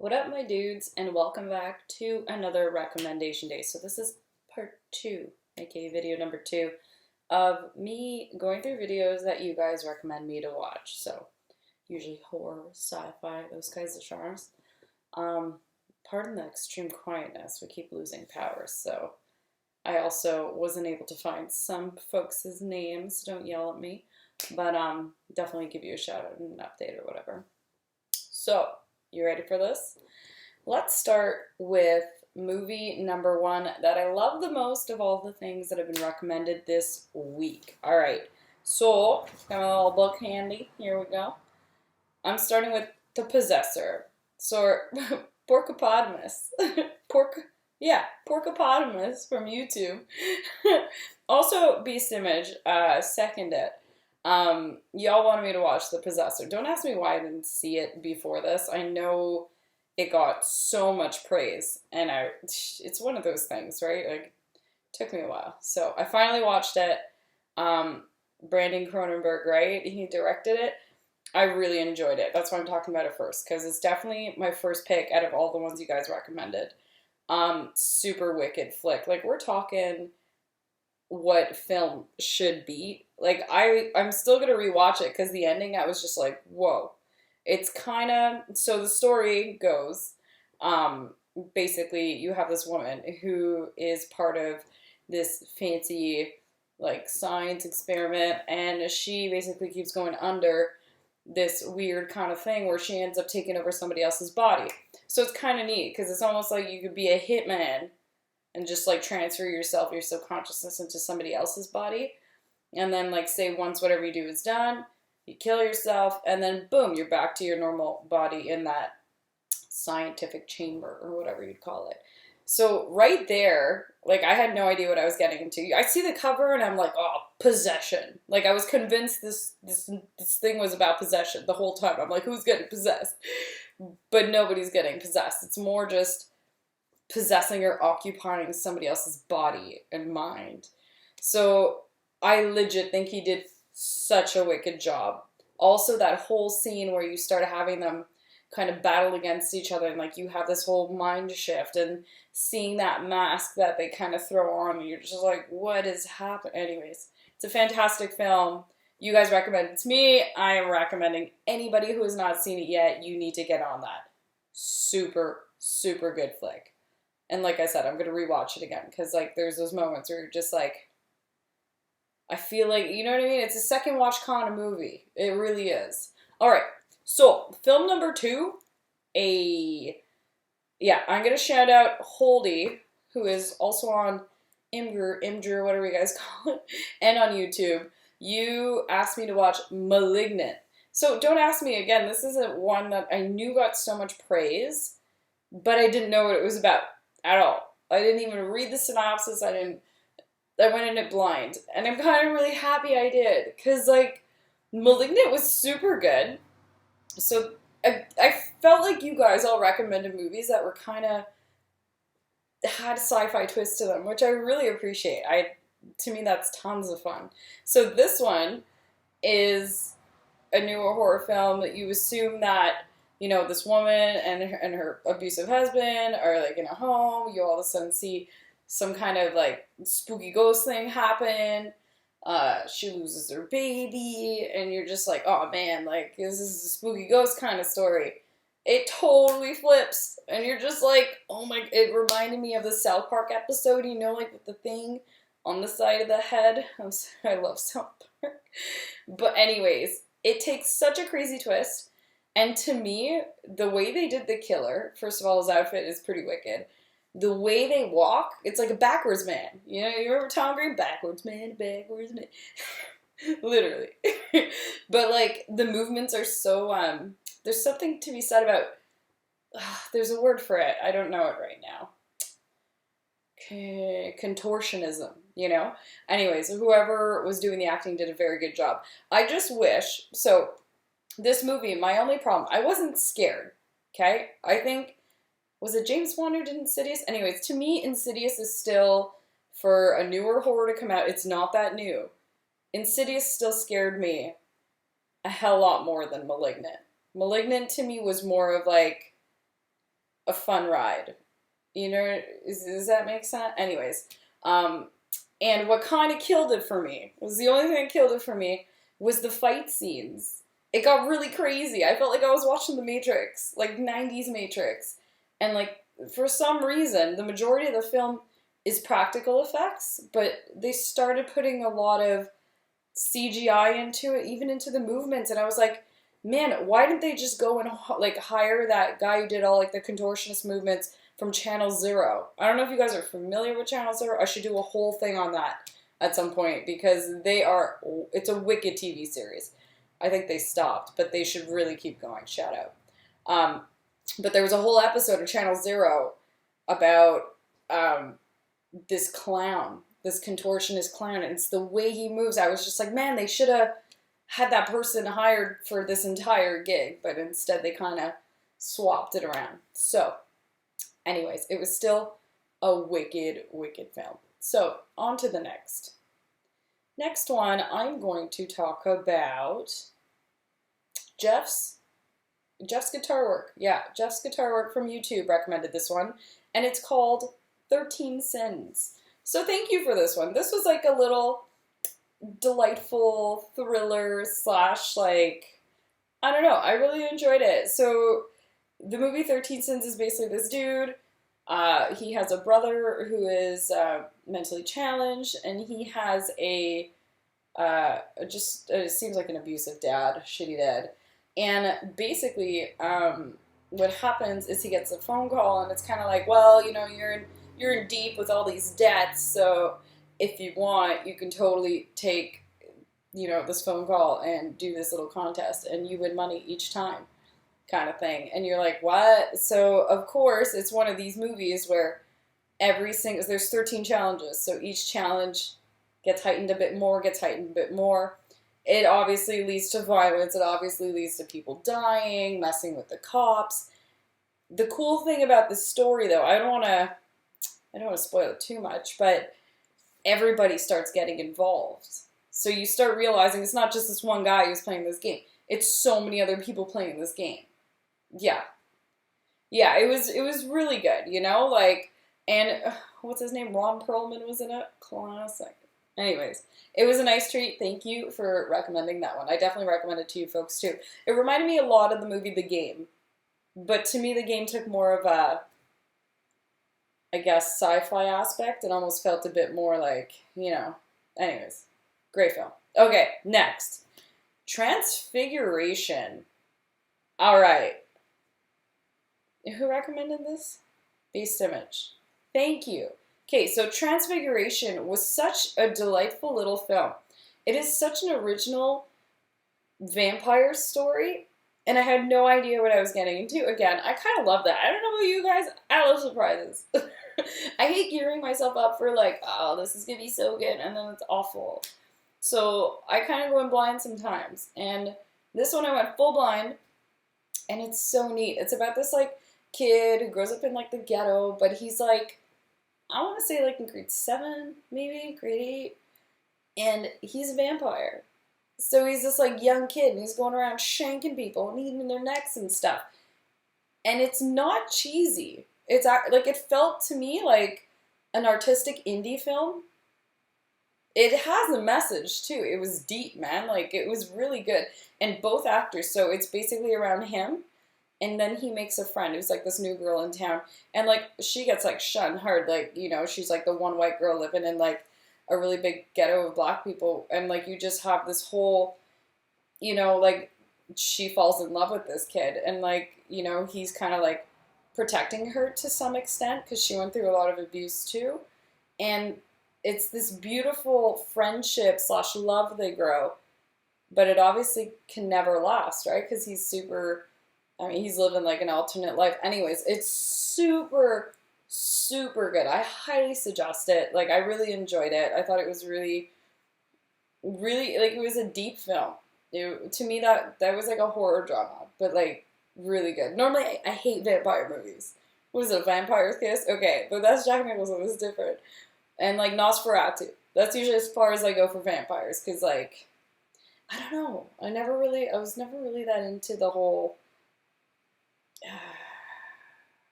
What up, my dudes, and welcome back to another recommendation day. So this is part 2, aka video number 2, of me going through videos that you guys recommend me to watch. So usually horror, sci-fi, those kinds of genres. Pardon the extreme quietness, we keep losing power, so I also wasn't able to find some folks' names, don't yell at me, but definitely give you a shout out and an update or whatever. So, you ready for this? Let's start with movie number 1 that I love the most of all the things that have been recommended this week. Alright, so, got my little book handy. Here we go. I'm starting with The Possessor. So, Porcupotomus. Porcupotomus from YouTube. Also, BEASTMAGE, second it. Y'all wanted me to watch The Possessor. Don't ask me why I didn't see it before this. I know it got so much praise, and it's one of those things, right? Like, it took me a while. So I finally watched it. Brandon Cronenberg, right? He directed it. I really enjoyed it. That's why I'm talking about it first, because it's definitely my first pick out of all the ones you guys recommended. Super wicked flick. Like, we're talking what film should be. Like, I'm still gonna rewatch it because the ending, I was just like, whoa. It's kind of, so the story goes, basically you have this woman who is part of this fancy, like, science experiment, and she basically keeps going under this weird kind of thing where she ends up taking over somebody else's body. So it's kind of neat because it's almost like you could be a hitman and just, like, transfer yourself, your subconsciousness into somebody else's body. And then, like, say once whatever you do is done, you kill yourself, and then boom, you're back to your normal body in that scientific chamber, or whatever you'd call it. So right there, like, I had no idea what I was getting into. I see the cover and I'm like, oh, possession. Like, I was convinced this thing was about possession the whole time. I'm like, who's getting possessed? But nobody's getting possessed. It's more just possessing or occupying somebody else's body and mind. So I legit think he did such a wicked job. Also, that whole scene where you start having them kind of battle against each other, and, like, you have this whole mind shift, and seeing that mask that they kind of throw on, and you're just like, what is happening? Anyways, it's a fantastic film. You guys recommended it to me. I am recommending anybody who has not seen it yet, you need to get on that. Super, super good flick. And like I said, I'm going to rewatch it again, because, like, there's those moments where you're just like, I feel like, you know what I mean? It's a second watch kind of movie. It really is. All right. So, film number 2. I'm going to shout out Houdley, who is also on imgur, whatever you guys call it, and on YouTube. You asked me to watch Malignant. So, don't ask me again. This isn't one that I knew got so much praise, but I didn't know what it was about at all. I didn't even read the synopsis. I went in it blind. And I'm kind of really happy I did. Because, like, Malignant was super good. So, I felt like you guys all recommended movies that were kind of, had a sci-fi twist to them, which I really appreciate. To me, that's tons of fun. So this one is a newer horror film that you assume that, you know, this woman and her abusive husband are, like, in a home. You all of a sudden see some kind of, like, spooky ghost thing happen. She loses her baby, and you're just like, oh man, like, this is a spooky ghost kind of story. It totally flips, and you're just like, oh my, it reminded me of the South Park episode, you know, like, with the thing on the side of the head. I love South Park. But anyways, it takes such a crazy twist, and to me, the way they did the killer, first of all, his outfit is pretty wicked. The way they walk, it's like a backwards man. You know, you remember Tom Green? Backwards man. Literally. But, like, the movements are so, there's something to be said about, there's a word for it. I don't know it right now. Contortionism, you know? Anyways, whoever was doing the acting did a very good job. I just wish, so, this movie, my only problem, I wasn't scared, okay? I think, was it James Wan who did Insidious? Anyways, to me, Insidious is still, for a newer horror to come out, it's not that new. Insidious still scared me a hell lot more than Malignant. Malignant to me was more of like, a fun ride. You know, does that make sense? Anyways, and what kind of killed it for me, was the only thing that killed it for me, was the fight scenes. It got really crazy. I felt like I was watching The Matrix, like 90s Matrix. And like, for some reason, the majority of the film is practical effects, but they started putting a lot of CGI into it, even into the movements, and I was like, man, why didn't they just go and like hire that guy who did all like the contortionist movements from Channel Zero? I don't know if you guys are familiar with Channel Zero. I should do a whole thing on that at some point because it's a wicked TV series. I think they stopped, but they should really keep going. Shout out. But there was a whole episode of Channel Zero about this clown, this contortionist clown, and it's the way he moves. I was just like, man, they should have had that person hired for this entire gig, but instead they kind of swapped it around. So, anyways, it was still a wicked, wicked film. So, on to the next. Next one, I'm going to talk about Jeff's guitar work. Yeah, Jeff's guitar work from YouTube recommended this one, and it's called 13 Sins. So thank you for this one. This was like a little delightful thriller slash like, I don't know, I really enjoyed it. So the movie 13 Sins is basically this dude. He has a brother who is mentally challenged, and he has it seems like an abusive dad, shitty dad. And basically, what happens is he gets a phone call, and it's kind of like, well, you know, you're in deep with all these debts, so if you want, you can totally take, you know, this phone call and do this little contest, and you win money each time, kind of thing. And you're like, what? So, of course, it's one of these movies where there's 13 challenges, so each challenge gets heightened a bit more, It obviously leads to violence. It obviously leads to people dying, messing with the cops. The cool thing about this story, though, I don't want to spoil it too much, but everybody starts getting involved. So you start realizing it's not just this one guy who's playing this game. It's so many other people playing this game. Yeah. Yeah, it was really good, you know? Like, and what's his name? Ron Perlman was in it? Classic. Anyways, it was a nice treat. Thank you for recommending that one. I definitely recommend it to you folks too. It reminded me a lot of the movie The Game. But to me, The Game took more of a, I guess, sci-fi aspect. It almost felt a bit more like, you know. Anyways, great film. Okay, next. Transfiguration. All right. Who recommended this? BEASTMAGE. Thank you. Okay, so Transfiguration was such a delightful little film. It is such an original vampire story, and I had no idea what I was getting into. Again, I kind of love that. I don't know about you guys, I love surprises. I hate gearing myself up for like, oh, this is going to be so good, and then it's awful. So I kind of go in blind sometimes, and this one I went full blind, and it's so neat. It's about this like kid who grows up in like the ghetto, but he's like, I want to say like in grade 7, maybe, grade 8. And he's a vampire. So he's this like young kid and he's going around shanking people and eating their necks and stuff. And it's not cheesy. It's like, it felt to me like an artistic indie film. It has a message too. It was deep, man. Like, it was really good. And both actors, so it's basically around him. And then he makes a friend who's like this new girl in town. And like, she gets like shunned hard. Like, you know, she's like the one white girl living in like a really big ghetto of black people. And like, you just have this whole, you know, like, she falls in love with this kid. And like, you know, he's kind of like protecting her to some extent because she went through a lot of abuse too. And it's this beautiful friendship / love they grow. But it obviously can never last, right? Because he's super... I mean, he's living like an alternate life. Anyways, it's super, super good. I highly suggest it. Like, I really enjoyed it. I thought it was really, really, like, it was a deep film. To me, that was like a horror drama, but like, really good. Normally, I hate vampire movies. What is it, Vampire's Kiss? Okay, but that's Jack Nicholson. It's different. And like, Nosferatu. That's usually as far as I go for vampires, because like, I don't know. I was never really that into the whole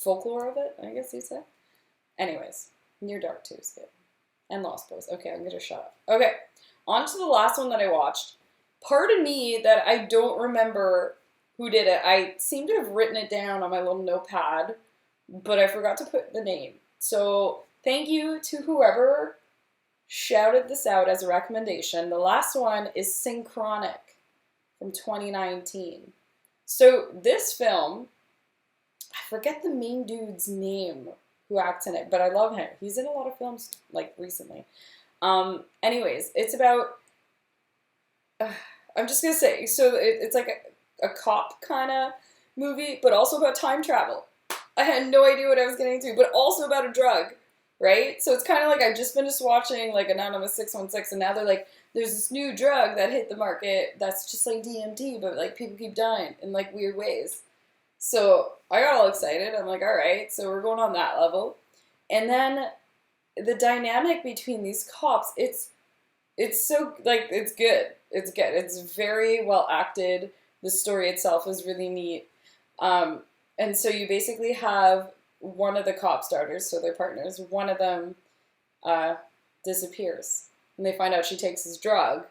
folklore of it, I guess you'd say. Anyways, Near Dark 2 is good. And Lost Boys. Okay, I'm gonna shut up. Okay, on to the last one that I watched. Part of me that I don't remember who did it. I seem to have written it down on my little notepad, but I forgot to put the name. So thank you to whoever shouted this out as a recommendation. The last one is Synchronic from 2019. So this film, I forget the main dude's name who acts in it, but I love him. He's in a lot of films, like, recently. Anyways, it's about, I'm just gonna say, so it's like a cop kind of movie, but also about time travel. I had no idea what I was getting into, but also about a drug, right? So it's kind of like I just finished watching, like, Anonymous 616, and now they're like, there's this new drug that hit the market that's just like DMT, but, like, people keep dying in, like, weird ways. So I got all excited. I'm like, all right, so we're going on that level. And then the dynamic between these cops, it's so, like, it's good. It's good. It's very well acted. The story itself is really neat. And so you basically have one of the cop starters, so they're partners, one of them disappears. And they find out she takes his drug.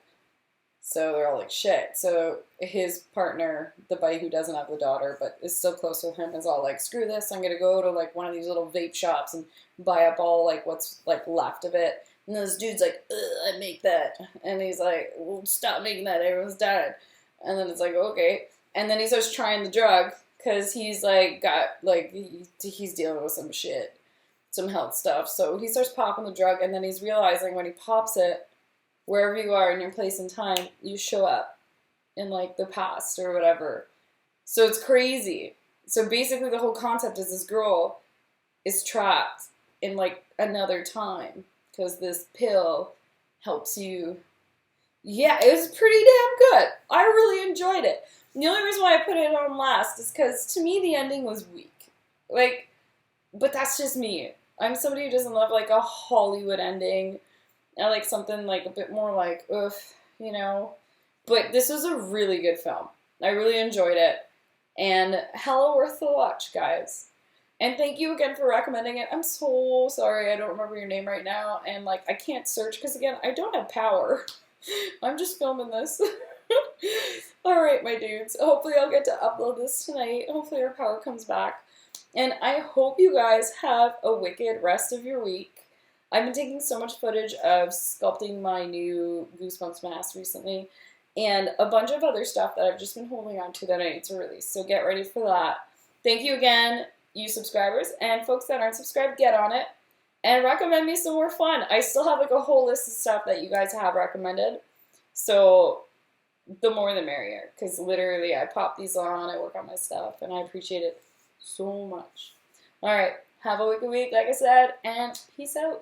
So they're all like, shit. So his partner, the buddy who doesn't have the daughter, but is still close with him, is all like, screw this, I'm going to go to, like, one of these little vape shops and buy up all, like, what's, like, left of it. And this dude's like, I make that. And he's like, well, stop making that, everyone's dead. And then it's like, okay. And then he starts trying the drug, because he's, like, got, like, he's dealing with some shit, some health stuff. So he starts popping the drug, and then he's realizing when he pops it, wherever you are in your place and time, you show up in, like, the past or whatever. So it's crazy. So basically the whole concept is this girl is trapped in, like, another time, because this pill helps you. Yeah, it was pretty damn good. I really enjoyed it. The only reason why I put it on last is because, to me, the ending was weak. Like, but that's just me. I'm somebody who doesn't love, like, a Hollywood ending. I like something, like, a bit more, like, oof, you know. But this was a really good film. I really enjoyed it. And hella worth the watch, guys. And thank you again for recommending it. I'm so sorry I don't remember your name right now. And, like, I can't search because, again, I don't have power. I'm just filming this. Alright, my dudes. Hopefully I'll get to upload this tonight. Hopefully our power comes back. And I hope you guys have a wicked rest of your week. I've been taking so much footage of sculpting my new Goosebumps mask recently. And a bunch of other stuff that I've just been holding on to that I need to release. So get ready for that. Thank you again, you subscribers. And folks that aren't subscribed, get on it. And recommend me some more fun. I still have, like, a whole list of stuff that you guys have recommended. So the more the merrier. Because literally I pop these on, I work on my stuff, and I appreciate it so much. Alright, have a wicked week, like I said, and peace out.